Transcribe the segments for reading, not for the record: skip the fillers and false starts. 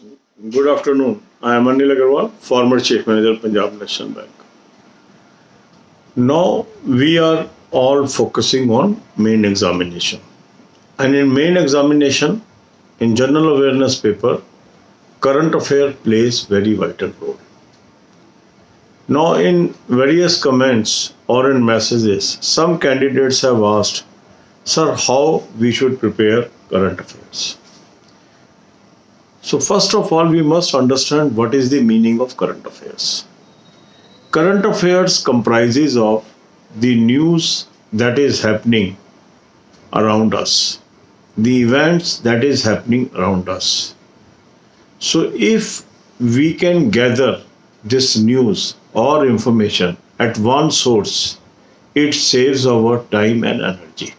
Good afternoon. I am Anil Agarwal, former Chief Manager, Punjab National Bank. Now we are all focusing on main examination. And in main examination, in general awareness paper, current affair plays very vital role. Now in various comments or in messages, some candidates have asked, Sir, how we should prepare current affairs? So first of all, we must understand what is the meaning of current affairs. Current affairs comprises of the news that is happening around us, the events that is happening around us. So if we can gather this news or information at one source, it saves our time and energy.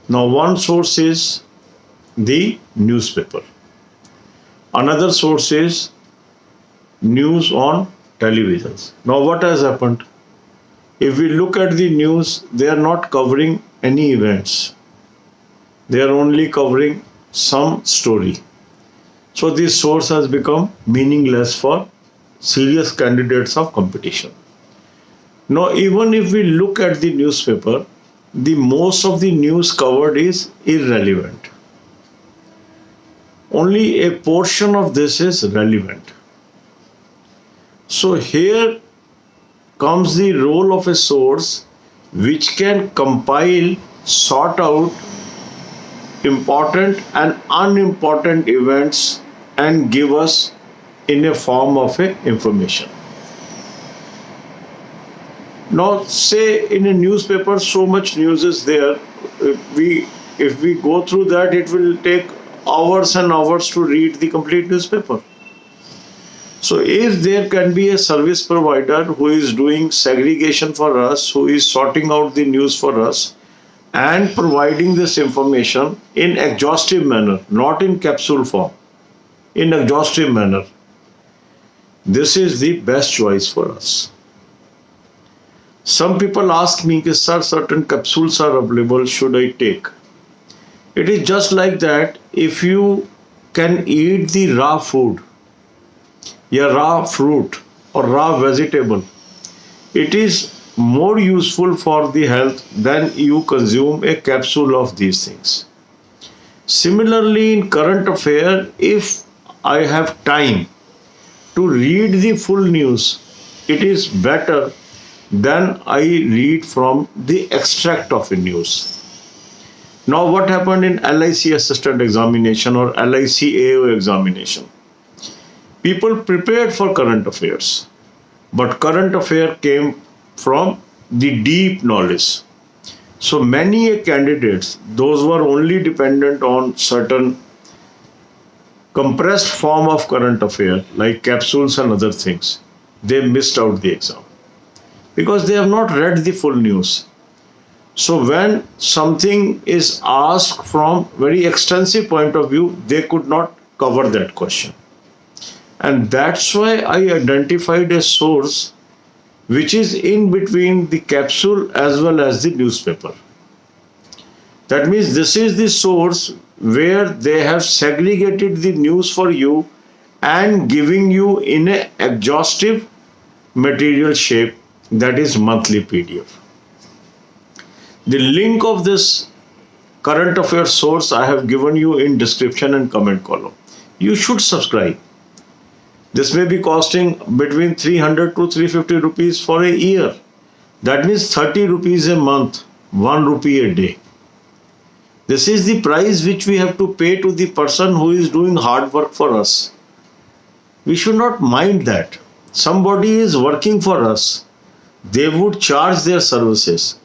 Now one source is the newspaper. Another source is news on televisions. Now what has happened? If we look at the news, they are not covering any events. They are only covering some story. So this source has become meaningless for serious candidates of competition. Now even if we look at the newspaper, the most of the news covered is irrelevant. Only a portion of this is relevant. So here comes the role of a source which can compile, sort out important and unimportant events and give us in a form of a information. Now say in a newspaper so much news is there, if we go through that, it will take hours and hours to read the complete newspaper. So if there can be a service provider who is doing segregation for us, who is sorting out the news for us and providing this information in exhaustive manner, not in capsule form, in exhaustive manner, this is the best choice for us. Some people ask me, sir, certain capsules are available, should I take? It is just like that. If you can eat the raw food, raw fruit or raw vegetable, it is more useful for the health than you consume a capsule of these things. Similarly, in current affair, if I have time to read the full news, it is better than I read from the extract of a news. Now what happened in LIC assistant examination or LIC AO examination? People prepared for current affairs, but current affair came from the deep knowledge. So many candidates, those who are only dependent on certain compressed form of current affair like capsules and other things, they missed out the exam because they have not read the full news. So when something is asked from very extensive point of view, they could not cover that question. And that's why I identified a source which is in between the capsule as well as the newspaper. That means this is the source where they have segregated the news for you and giving you in an exhaustive material shape, that is monthly PDF. The link of this current affairs source I have given you in description and comment column. You should subscribe. This may be costing between 300 to 350 rupees for a year. That means 30 rupees a month, 1 rupee a day. This is the price which we have to pay to the person who is doing hard work for us. We should not mind that. Somebody is working for us. They would charge their services.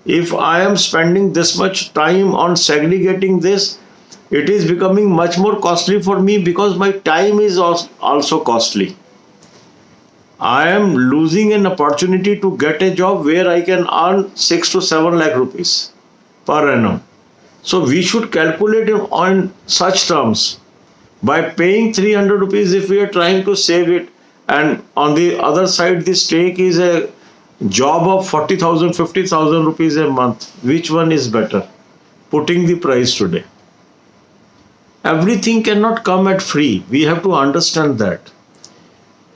If I am spending this much time on segregating this, it is becoming much more costly for me because my time is also costly. I am losing an opportunity to get a job where I can earn 6 to 7 lakh rupees per annum. So we should calculate it on such terms. By paying 300 rupees if we are trying to save it, and on the other side the stake is a job of 40,000, 50,000 rupees a month. Which one is better? Putting the price today. Everything cannot come at free. We have to understand that.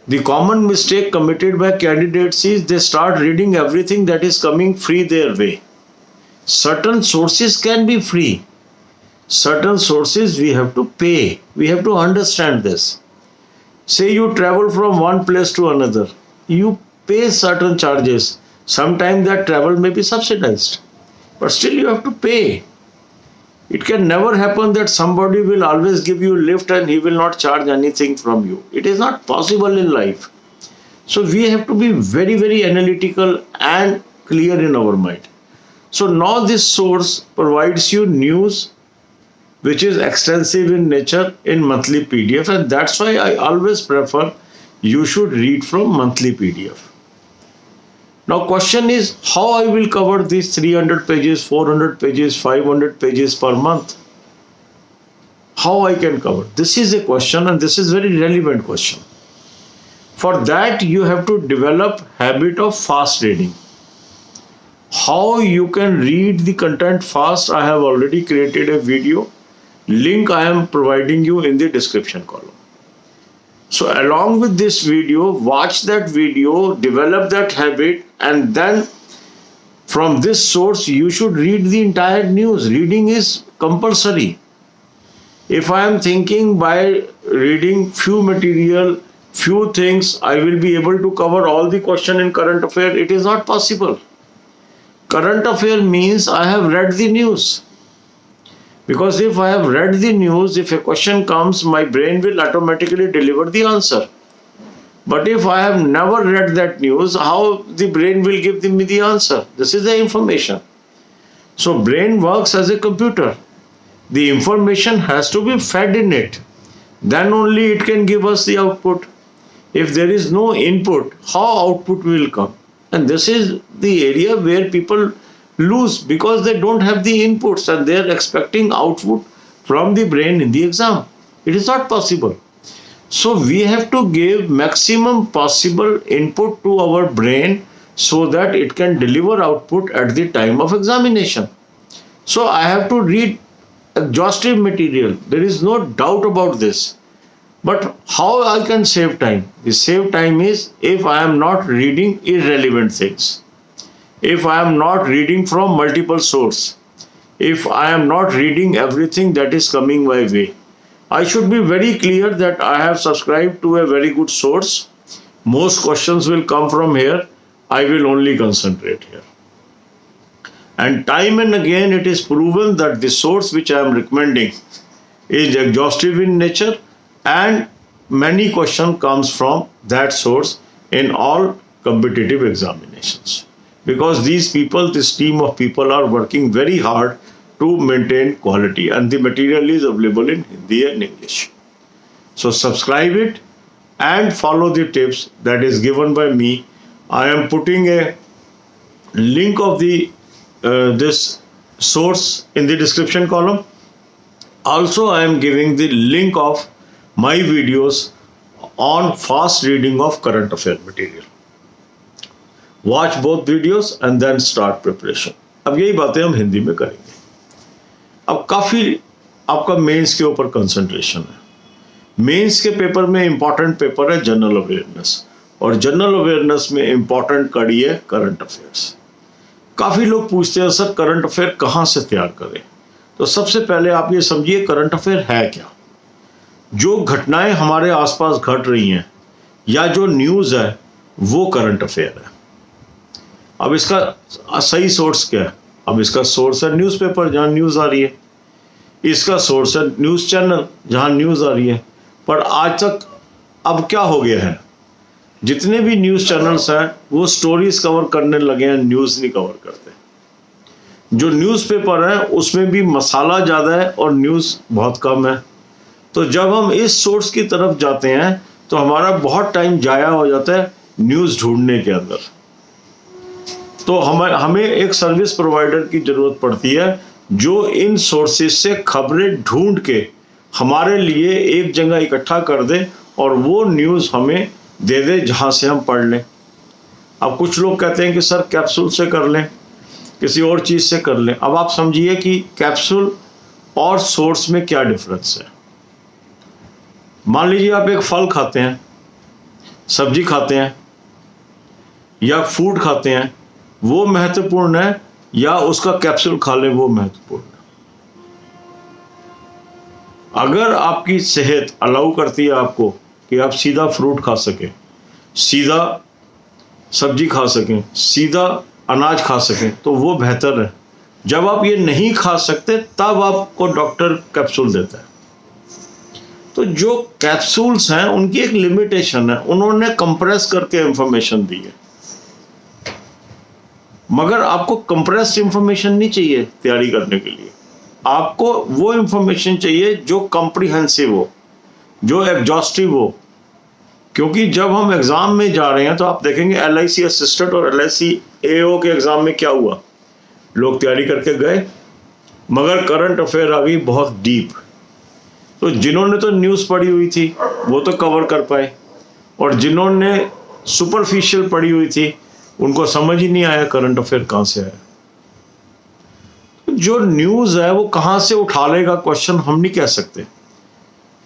The common mistake committed by candidates is they start reading everything that is coming free their way. Certain sources can be free. Certain sources we have to pay. We have to understand this. Say you travel from one place to another. You pay certain charges. Sometimes that travel may be subsidized. But still you have to pay. It can never happen that somebody will always give you a lift and he will not charge anything from you. It is not possible in life. So we have to be very, very analytical and clear in our mind. So now this source provides you news which is extensive in nature in monthly PDF, and that's why I always prefer you should read from monthly PDF. Now question is how I will cover these 300 pages, 400 pages, 500 pages per month. How I can cover? This is a question, and this is very relevant question. For that you have to develop habit of fast reading. How you can read the content fast, I have already created a video. Link I am providing you in the description column. So along with this video, watch that video, develop that habit, and then from this source you should read the entire news. Reading is compulsory. If I am thinking by reading few material, few things, I will be able to cover all the question in current affair, it is not possible. Current affair means I have read the news. Because if I have read the news, if a question comes, my brain will automatically deliver the answer. But if I have never read that news, how the brain will give me the answer? This is the information. So brain works as a computer. The information has to be fed in it. Then only it can give us the output. If there is no input, how output will come? And this is the area where people lose because they don't have the inputs and they are expecting output from the brain in the exam. It is not possible. So we have to give maximum possible input to our brain so that it can deliver output at the time of examination. So I have to read exhaustive material. There is no doubt about this. But how I can save time? The save time is if I am not reading irrelevant things. If I am not reading from multiple sources, if I am not reading everything that is coming my way, I should be very clear that I have subscribed to a very good source. Most questions will come from here. I will only concentrate here. And time and again it is proven that the source which I am recommending is exhaustive in nature and many questions comes from that source in all competitive examinations. Because these people, this team of people are working very hard to maintain quality and the material is available in Hindi and English. So subscribe it and follow the tips that is given by me. I am putting a link of the this source in the description column. Also, I am giving the link of my videos on fast reading of current affair material. Watch both videos and then start preparation. अब यही बातें हम हिंदी में करेंगे. अब काफ़ी आपका mains के ऊपर कंसंट्रेशन है. मेंस के पेपर में इंपॉर्टेंट पेपर है जनरल अवेयरनेस और जनरल अवेयरनेस में इंपॉर्टेंट कड़ी है करंट अफेयर्स. काफ़ी लोग पूछते हैं सर करंट अफेयर कहाँ से तैयार करें. तो सबसे पहले आप ये समझिए करंट अफेयर है क्या. जो घटनाएं हमारे आसपास घट रही हैं या जो न्यूज़ है वो करंट अफेयर है. अब इसका सही सोर्स क्या है. अब इसका सोर्स है न्यूज़पेपर जहाँ न्यूज़ आ रही है. इसका सोर्स है न्यूज़ चैनल जहाँ न्यूज़ आ रही है. पर आज तक अब क्या हो गया है, जितने भी न्यूज़ चैनल्स हैं वो स्टोरीज कवर करने लगे हैं, न्यूज़ नहीं कवर करते. जो न्यूज़पेपर है उसमें भी मसाला ज़्यादा है और न्यूज़ बहुत कम है. तो जब हम इस सोर्स की तरफ जाते हैं तो हमारा बहुत टाइम जाया हो जाता है न्यूज़ ढूंढने के अंदर. तो हमें एक सर्विस प्रोवाइडर की ज़रूरत पड़ती है जो इन सोर्सेज से खबरें ढूंढ के हमारे लिए एक जगह इकट्ठा कर दे और वो न्यूज़ हमें दे दे जहाँ से हम पढ़ लें. अब कुछ लोग कहते हैं कि सर कैप्सूल से कर लें, किसी और चीज़ से कर लें. अब आप समझिए कि कैप्सूल और सोर्स में क्या डिफरेंस है. मान लीजिए आप एक फल खाते हैं, सब्जी खाते हैं या फूड खाते हैं, वो महत्वपूर्ण है या उसका कैप्सूल खा लें वो महत्वपूर्ण है? अगर आपकी सेहत अलाउ करती है आपको कि आप सीधा फ्रूट खा सकें, सीधा सब्जी खा सकें, सीधा अनाज खा सकें, तो वो बेहतर है। जब आप ये नहीं खा सकते तब आपको डॉक्टर कैप्सूल देता है। तो जो कैप्सूल्स हैं उनकी एक लिमिटेशन है, उन्होंने कंप्रेस करके इंफॉर्मेशन दी है। मगर आपको कंप्रेस्ड इंफॉर्मेशन नहीं चाहिए तैयारी करने के लिए, आपको वो इंफॉर्मेशन चाहिए जो कॉम्प्रिहेंसिव हो, जो एग्जॉस्टिव हो। क्योंकि जब हम एग्जाम में जा रहे हैं तो आप देखेंगे LIC असिस्टेंट और LIC AO के एग्जाम में क्या हुआ, लोग तैयारी करके गए मगर करंट अफेयर आ गई बहुत डीप। तो जिन्होंने तो न्यूज़ पढ़ी हुई थी वो तो कवर कर पाए, और जिन्होंने सुपरफिशियल पढ़ी हुई थी उनको समझ ही नहीं आया करंट अफेयर कहाँ से आया। जो न्यूज़ है वो कहाँ से उठा लेगा क्वेश्चन हम नहीं कह सकते।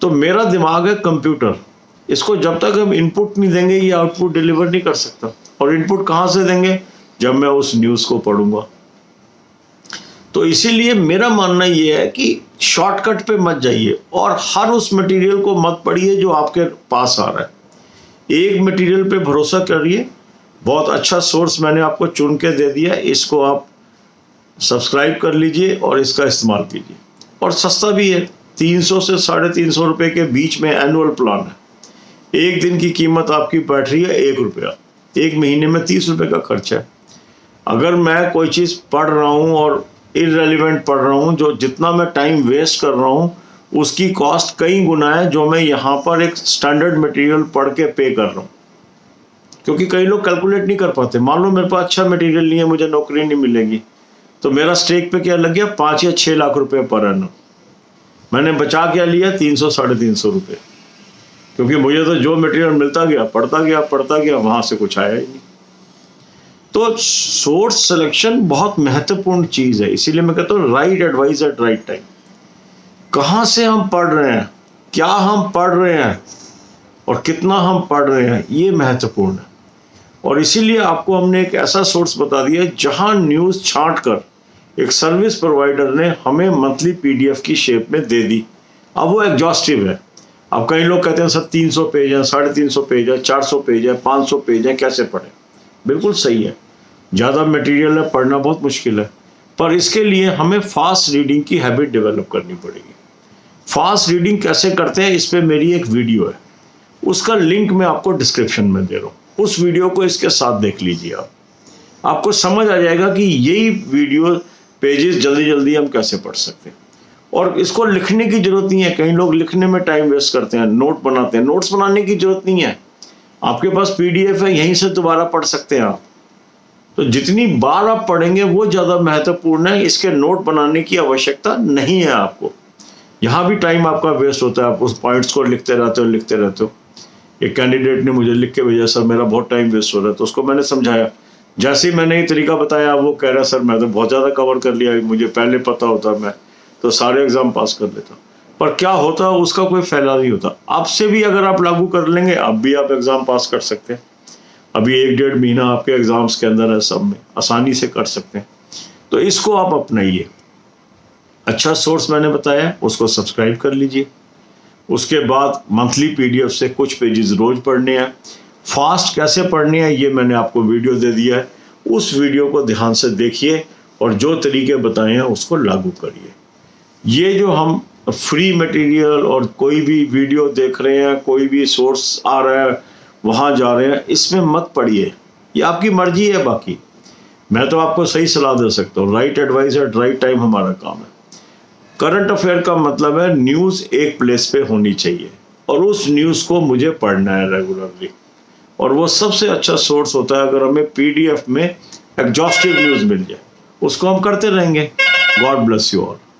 तो मेरा दिमाग है कंप्यूटर, इसको जब तक हम इनपुट नहीं देंगे ये आउटपुट डिलीवर नहीं कर सकता। और इनपुट कहाँ से देंगे, जब मैं उस न्यूज़ को पढ़ूंगा। तो इसीलिए मेरा मानना यह है कि शॉर्टकट पे मत जाइए और हर उस मटेरियल को मत पढ़िए जो आपके पास आ रहा है। एक मटेरियल पे भरोसा करिए, बहुत अच्छा सोर्स मैंने आपको चुन के दे दिया, इसको आप सब्सक्राइब कर लीजिए और इसका इस्तेमाल कीजिए। और सस्ता भी है, 300 से 350 रुपये के बीच में एनुअल प्लान है। एक दिन की कीमत आपकी बैठ रही है 1 रुपया, एक महीने में 30 रुपये का खर्चा है। अगर मैं कोई चीज़ पढ़ रहा हूँ और इररेलेवेंट पढ़ रहा हूँ, जो जितना मैं टाइम वेस्ट कर रहा हूँ उसकी कॉस्ट कई गुना है जो मैं यहाँ पर एक स्टैंडर्ड मटेरियल पढ़ के पे कर रहा हूँ। क्योंकि कई लोग कैलकुलेट नहीं कर पाते। मान लो मेरे पास अच्छा मटेरियल नहीं है, मुझे नौकरी नहीं मिलेगी, तो मेरा स्टेक पे क्या लग गया, 5 या 6 लाख रुपए पर एनम। मैंने बचा क्या लिया, 300 350 रुपये। क्योंकि मुझे तो जो मटेरियल मिलता गया पढ़ता गया, वहां से कुछ आया ही नहीं। तो सोर्स सिलेक्शन बहुत महत्वपूर्ण चीज है। इसीलिए मैं कहता हूँ right advice eight right time. कहाँ से हम पढ़ रहे हैं, क्या हम पढ़ रहे हैं और कितना हम पढ़ रहे हैं, ये महत्वपूर्ण है। और इसीलिए आपको हमने एक ऐसा सोर्स बता दिया जहां न्यूज़ छांट कर एक सर्विस प्रोवाइडर ने हमें मंथली PDF की शेप में दे दी। अब वो एग्जॉस्टिव है। अब कई लोग कहते हैं सर 300 पेज है, 350 पेज है, 400 पेज है, 500 पेज है, कैसे पढ़ें। बिल्कुल सही है, ज़्यादा मटेरियल है, पढ़ना बहुत मुश्किल है, पर इसके लिए हमें फास्ट रीडिंग की हैबिट डेवलप करनी पड़ेगी। फास्ट रीडिंग कैसे करते हैं इस पर मेरी एक वीडियो है, उसका लिंक मैं आपको डिस्क्रिप्शन में दे रहा हूँ। उस वीडियो को इसके साथ देख लीजिए, आपको समझ आ जाएगा कि यही वीडियो पेजेस जल्दी जल्दी हम कैसे पढ़ सकते हैं। और इसको लिखने की जरूरत नहीं है, कई लोग लिखने में टाइम वेस्ट करते हैं, नोट बनाते हैं। नोट्स बनाने की जरूरत नहीं है, आपके पास PDF है, यहीं से दोबारा पढ़ सकते हैं आप। तो जितनी बार आप पढ़ेंगे वो ज़्यादा महत्वपूर्ण है, इसके नोट बनाने की आवश्यकता नहीं है आपको। यहाँ भी टाइम आपका वेस्ट होता है, आप उस पॉइंट्स को लिखते रहते हो। एक कैंडिडेट ने मुझे लिख के भेजा, सर मेरा बहुत टाइम वेस्ट हो रहा है। तो उसको मैंने समझाया, जैसे ही मैंने ये तरीका बताया वो कह रहा सर मैं तो बहुत ज़्यादा कवर कर लिया, मुझे पहले पता होता मैं तो सारे एग्जाम पास कर लेता। पर क्या होता, उसका कोई फायदा नहीं होता। आपसे भी अगर आप लागू कर लेंगे, अब भी आप एग्जाम पास कर सकते हैं। अभी 1-1.5 महीना आपके एग्जाम्स के अंदर है, सब में आसानी से कर सकते हैं। तो इसको आप अपनाइए। अच्छा सोर्स मैंने बताया, उसको सब्सक्राइब कर लीजिए। उसके बाद मंथली PDF से कुछ पेजेस रोज पढ़ने हैं। फास्ट कैसे पढ़ने हैं ये मैंने आपको वीडियो दे दिया है, उस वीडियो को ध्यान से देखिए और जो तरीके बताए हैं उसको लागू करिए। ये जो हम फ्री मटेरियल और कोई भी वीडियो देख रहे हैं, कोई भी सोर्स आ रहा है, वहाँ जा रहे हैं, इसमें मत पढ़िए, ये आपकी मर्जी है। बाकी मैं तो आपको सही सलाह दे सकता हूँ। Right advice eight right time हमारा काम है। करंट अफेयर का मतलब है न्यूज़ एक प्लेस पे होनी चाहिए और उस न्यूज़ को मुझे पढ़ना है रेगुलरली। और वो सबसे अच्छा सोर्स होता है अगर हमें PDF में एग्जॉस्टिव न्यूज़ मिल जाए, उसको हम करते रहेंगे। God bless you all.